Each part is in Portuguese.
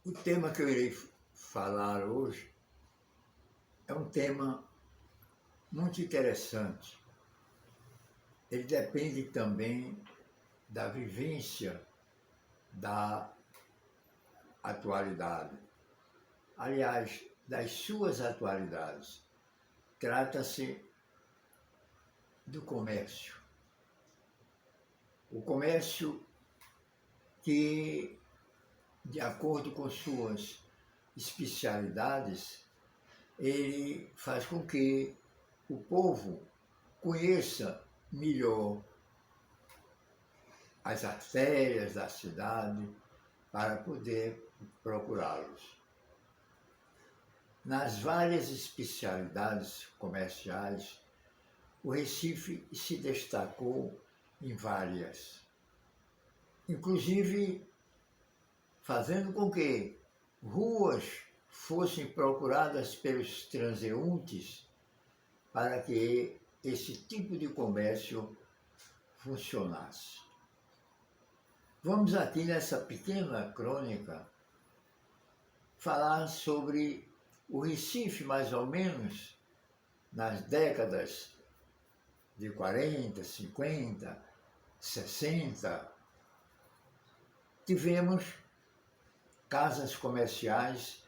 O tema que eu irei falar hoje é um tema muito interessante. Ele depende também da vivência da atualidade. Aliás, das suas atualidades. Trata-se do comércio. O comércio que, de acordo com suas especialidades, ele faz com que o povo conheça melhor as artérias da cidade para poder procurá-los. Nas várias especialidades comerciais, o Recife se destacou em várias, inclusive fazendo com que ruas fossem procuradas pelos transeuntes para que esse tipo de comércio funcionasse. Vamos aqui nessa pequena crônica falar sobre o Recife, mais ou menos, nas décadas de 40, 50, 60, tivemos casas comerciais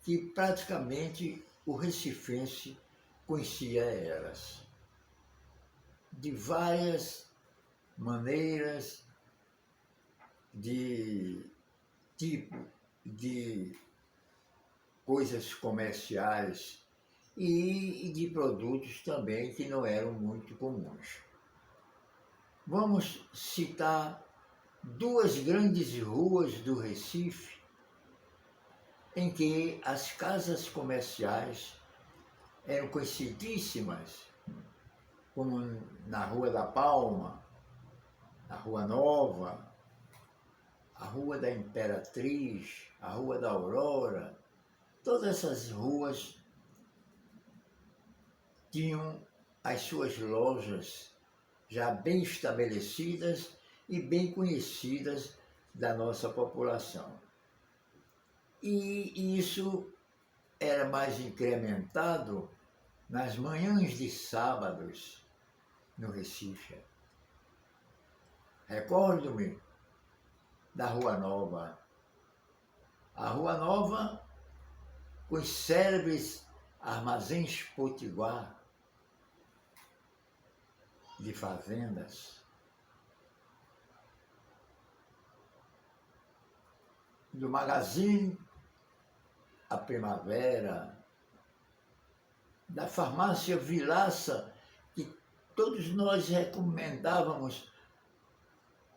que praticamente o recifense conhecia elas. De várias maneiras, de tipo de coisas comerciais e de produtos também que não eram muito comuns. Vamos citar duas grandes ruas do Recife em que as casas comerciais eram conhecidíssimas, como na Rua da Palma, a Rua Nova, a Rua da Imperatriz, a Rua da Aurora. Todas essas ruas tinham as suas lojas já bem estabelecidas e bem conhecidas da nossa população. E isso era mais incrementado nas manhãs de sábados no Recife. Recordo-me da Rua Nova. A Rua Nova, com os célebres armazéns potiguar de fazendas, do Magazine A Primavera, da farmácia Vilaça, que todos nós recomendávamos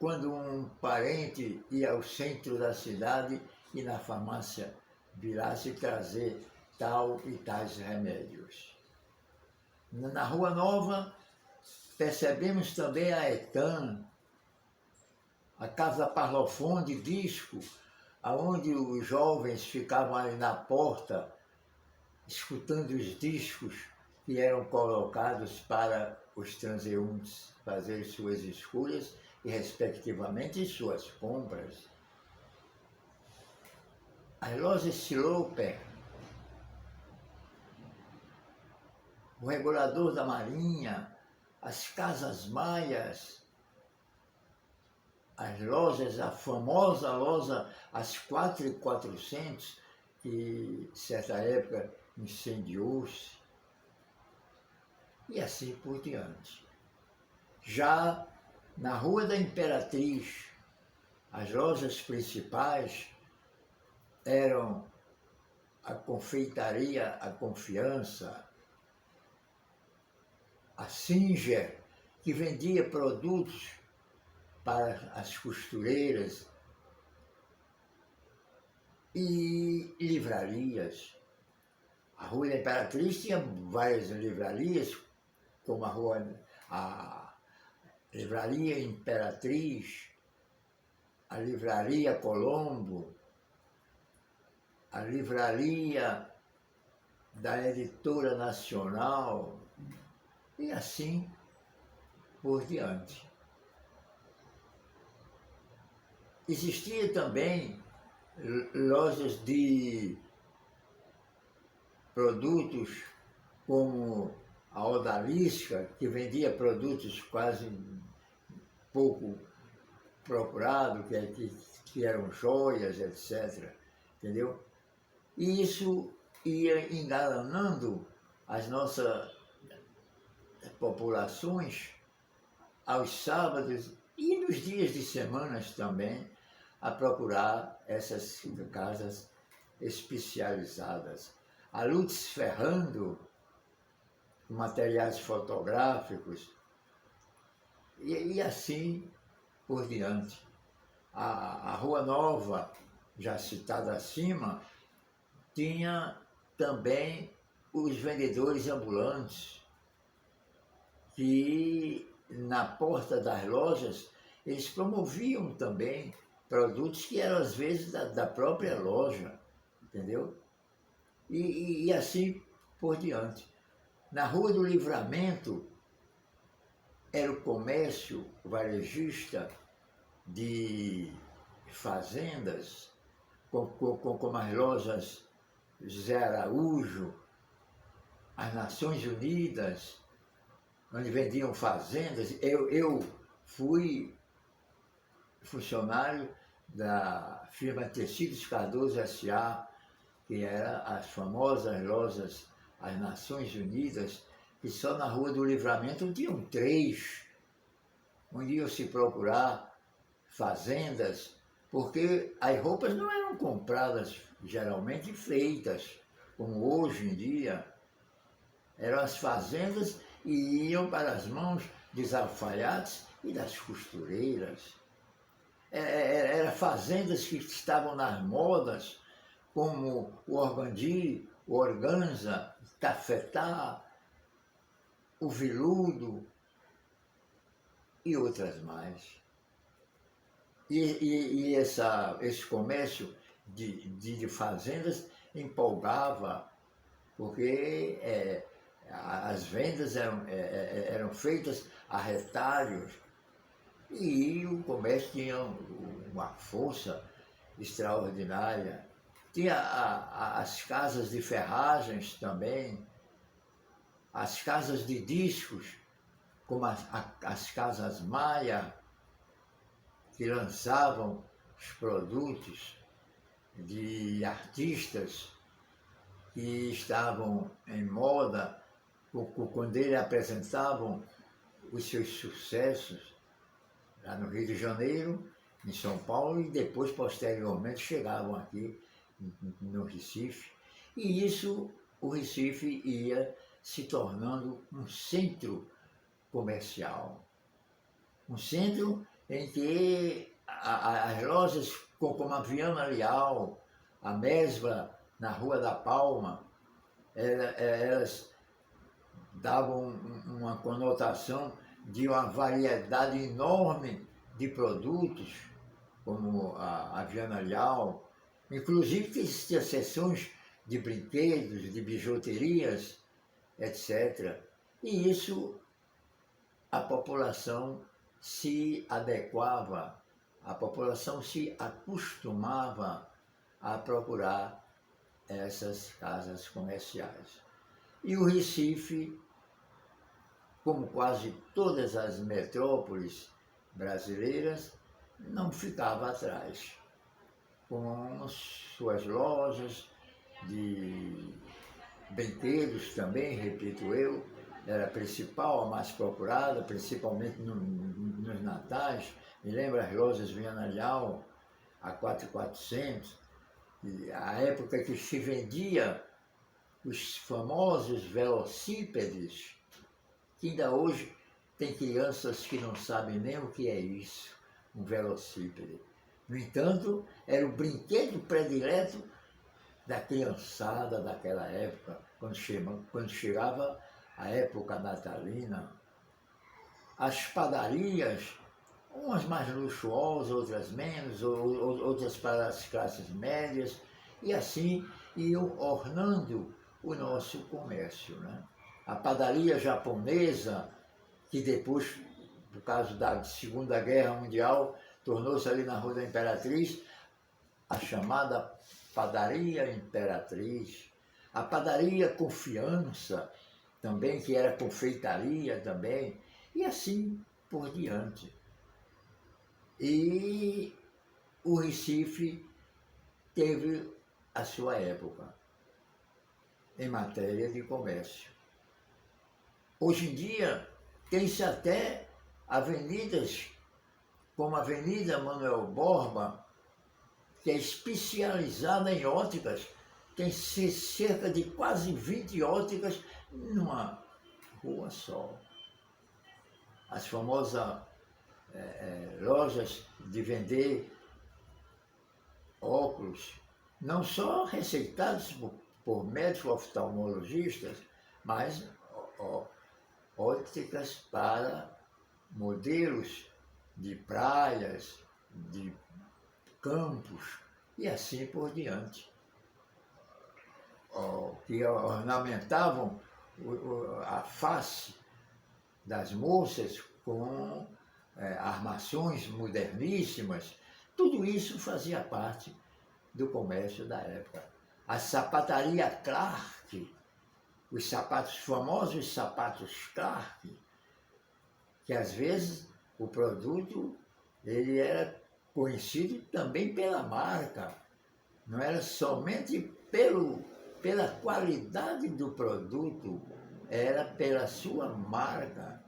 quando um parente ia ao centro da cidade e na farmácia Vilaça e trazer tal e tais remédios. Na Rua Nova, percebemos também a Etan, a Casa Parlophone de disco, onde os jovens ficavam ali na porta escutando os discos que eram colocados para os transeuntes fazer suas escolhas e, respectivamente, suas compras. As lojas Siloper, o Regulador da Marinha, as Casas Maias, as lojas, a famosa loja As 4.400, que certa época incendiou-se, e assim por diante. Já na Rua da Imperatriz, as lojas principais eram a Confeitaria A Confiança, a Singer, que vendia produtos para as costureiras, e livrarias. A Rua da Imperatriz tinha várias livrarias, como a Livraria Imperatriz, a Livraria Colombo, a Livraria da Editora Nacional, e assim por diante. Existia também lojas de produtos como a Odalisca, que vendia produtos quase pouco procurados, que eram joias, etc. Entendeu? E isso ia engalanando as nossas populações aos sábados e nos dias de semanas também a procurar essas casas especializadas. A Lutz Ferrando, materiais fotográficos, e assim por diante. A Rua Nova, já citada acima, tinha também os vendedores ambulantes, que na porta das lojas eles promoviam também produtos que eram às vezes da própria loja, entendeu? E assim por diante. Na Rua do Livramento era o comércio varejista de fazendas, como as lojas José Araújo, as Nações Unidas, onde vendiam fazendas. Eu fui funcionário da firma Tecidos Cardoso S.A., que era as famosas lojas as Nações Unidas, que só na Rua do Livramento tinham 3, onde iam se procurar fazendas, porque as roupas não eram compradas geralmente feitas, como hoje em dia. Eram as fazendas e iam para as mãos dos alfaiates e das costureiras. Eram fazendas que estavam nas modas, como o organdi, o organza, o tafetá, o veludo e outras mais. E esse comércio de fazendas empolgava, porque as vendas eram feitas a retalhos e o comércio tinha uma força extraordinária. Tinha as casas de ferragens também, as casas de discos, como as casas Maia, que lançavam os produtos de artistas que estavam em moda, quando eles apresentavam os seus sucessos lá no Rio de Janeiro, em São Paulo, e depois, posteriormente, chegavam aqui no Recife. E isso, o Recife ia se tornando um centro comercial. Um centro em que as lojas como a Viana Leal, a Mesbla, na Rua da Palma, elas davam uma conotação de uma variedade enorme de produtos, como a Viana Leal. Inclusive existiam seções de brinquedos, de bijuterias, etc. E isso a população se adequava, a população se acostumava a procurar essas casas comerciais. E o Recife, como quase todas as metrópoles brasileiras, não ficava atrás, com suas lojas de brinquedos também, repito eu, era a principal, a mais procurada, principalmente nos natais. Me lembro as lojas Viana Leal, a 4.400, a época que se vendia os famosos velocípedes, que ainda hoje tem crianças que não sabem nem o que é isso, um velocípede. No entanto, era o brinquedo predileto da criançada daquela época, quando chegava a época natalina. As padarias, umas mais luxuosas, outras menos, outras para as classes médias, e assim iam ornando o nosso comércio, né? A padaria japonesa, que depois, por causa da Segunda Guerra Mundial, tornou-se ali na Rua da Imperatriz, a chamada Padaria Imperatriz, a Padaria Confiança, também, que era confeitaria também, e assim por diante. E o Recife teve a sua época em matéria de comércio. Hoje em dia, tem-se até avenidas, como a Avenida Manuel Borba, que é especializada em óticas, tem cerca de quase 20 óticas numa rua só. As famosas lojas de vender óculos, não só receitados por médicos oftalmologistas, mas óticas para modelos de praias, de campos e assim por diante, que ornamentavam a face das moças com armações moderníssimas. Tudo isso fazia parte do comércio da época. A sapataria Clark, os sapatos famosos, sapatos Clark, que às vezes o produto ele era conhecido também pela marca, não era somente pela qualidade do produto, era pela sua marca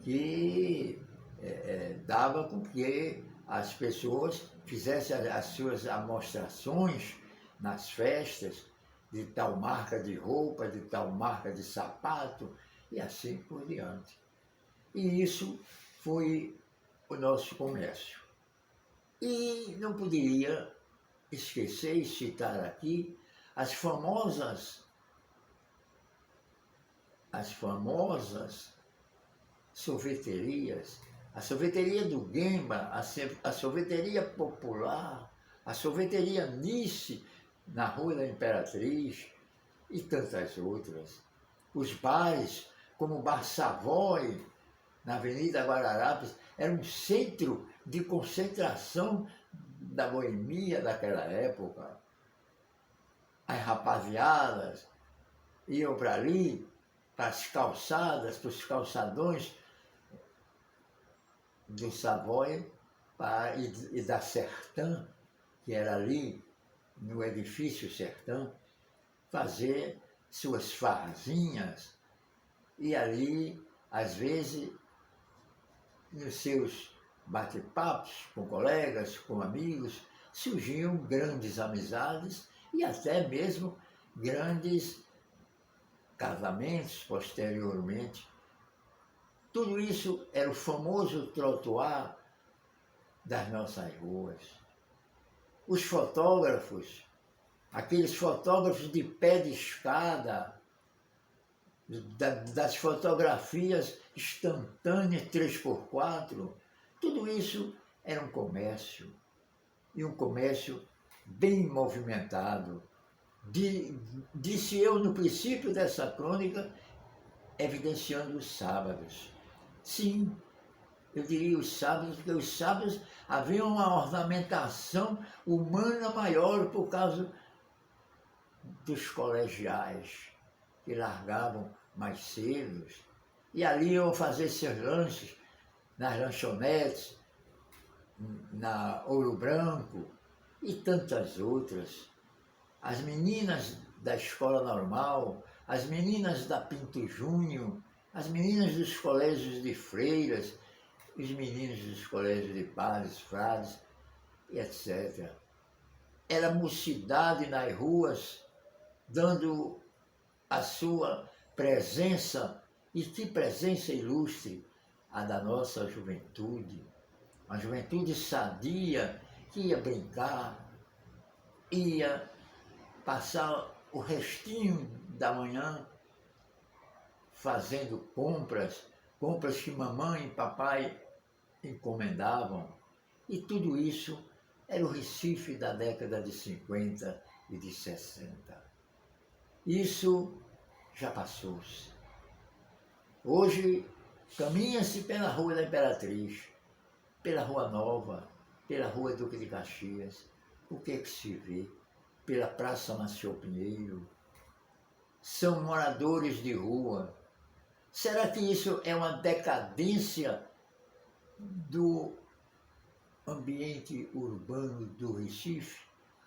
que dava com que as pessoas fizessem as suas amostrações nas festas de tal marca de roupa, de tal marca de sapato e assim por diante. E isso foi o nosso comércio. E não poderia esquecer e citar aqui as famosas sorveterias, a sorveteria do Guemba, a sorveteria Popular, a sorveteria Nice, na Rua da Imperatriz, e tantas outras. Os bares, como o Bar Savoy, na Avenida Guararapes, era um centro de concentração da boemia daquela época. As rapaziadas iam para ali, para as calçadas, para os calçadões do Savoy e da Sertã, que era ali no edifício Sertã, fazer suas farzinhas e ali, às vezes, nos seus bate-papos com colegas, com amigos, surgiam grandes amizades e até mesmo grandes casamentos posteriormente. Tudo isso era o famoso trotuar das nossas ruas. Os fotógrafos, aqueles fotógrafos de pé de escada, das fotografias instantâneas 3x4, tudo isso era um comércio, e um comércio bem movimentado. Disse eu no princípio dessa crônica, evidenciando os sábados. Sim, eu diria os sábados, porque os sábados havia uma ornamentação humana maior por causa dos colegiais, que largavam mais cedo, e ali iam fazer seus lanches nas lanchonetes, na Ouro Branco e tantas outras. As meninas da escola normal, as meninas da Pinto Júnior, as meninas dos colégios de freiras, os meninos dos colégios de padres, frades, e etc. Era mocidade nas ruas, dando a sua presença, e que presença ilustre, a da nossa juventude. Uma juventude sadia, que ia brincar, ia passar o restinho da manhã fazendo compras que mamãe e papai encomendavam. E tudo isso era o Recife da década de 50 e de 60. Isso já passou-se. Hoje, caminha-se pela Rua da Imperatriz, pela Rua Nova, pela Rua Duque de Caxias, o que é que se vê pela Praça Maceió Pinheiro? São moradores de rua. Será que isso é uma decadência do ambiente urbano do Recife?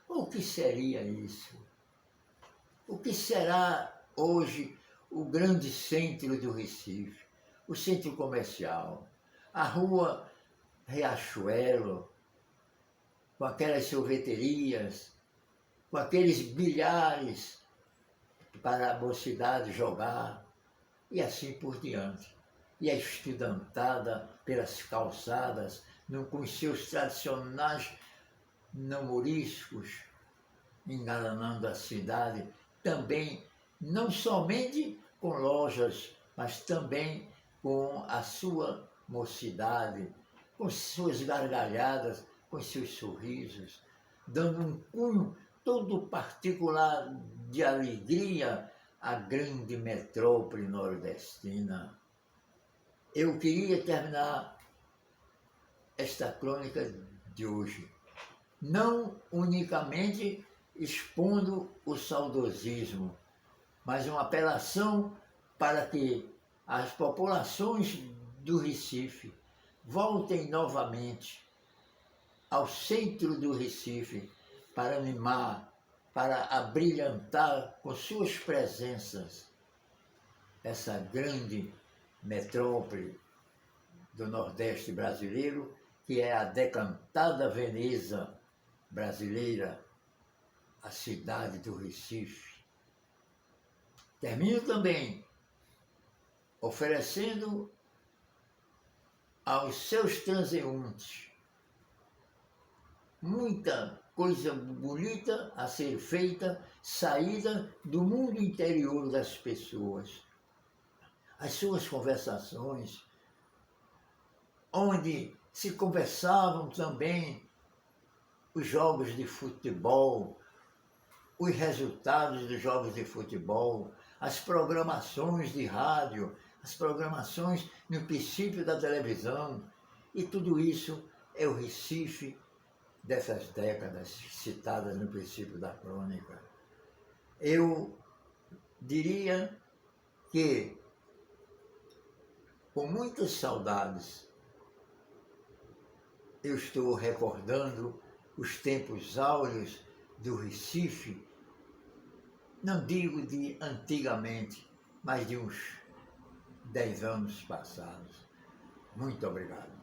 O que seria isso? O que será hoje o grande centro do Recife, o centro comercial, a rua Riachuelo, com aquelas sorveterias, com aqueles bilhares para a mocidade jogar, e assim por diante. E a estudantada pelas calçadas, com os seus tradicionais namoriscos, engalanando a cidade, também, não somente com lojas, mas também com a sua mocidade, com suas gargalhadas, com seus sorrisos, dando um cunho todo particular de alegria à grande metrópole nordestina. Eu queria terminar esta crônica de hoje, não unicamente expondo o saudosismo, mas uma apelação para que as populações do Recife voltem novamente ao centro do Recife para animar, para abrilhantar com suas presenças essa grande metrópole do Nordeste brasileiro, que é a decantada Veneza brasileira, a cidade do Recife. Termino também oferecendo aos seus transeuntes muita coisa bonita a ser feita, saída do mundo interior das pessoas. As suas conversações, onde se conversavam também os jogos de futebol, os resultados dos jogos de futebol, as programações de rádio, as programações no princípio da televisão, e tudo isso é o Recife dessas décadas citadas no princípio da crônica. Eu diria que, com muitas saudades, eu estou recordando os tempos áureos do Recife, não digo de antigamente, mas de uns 10 anos passados. Muito obrigado.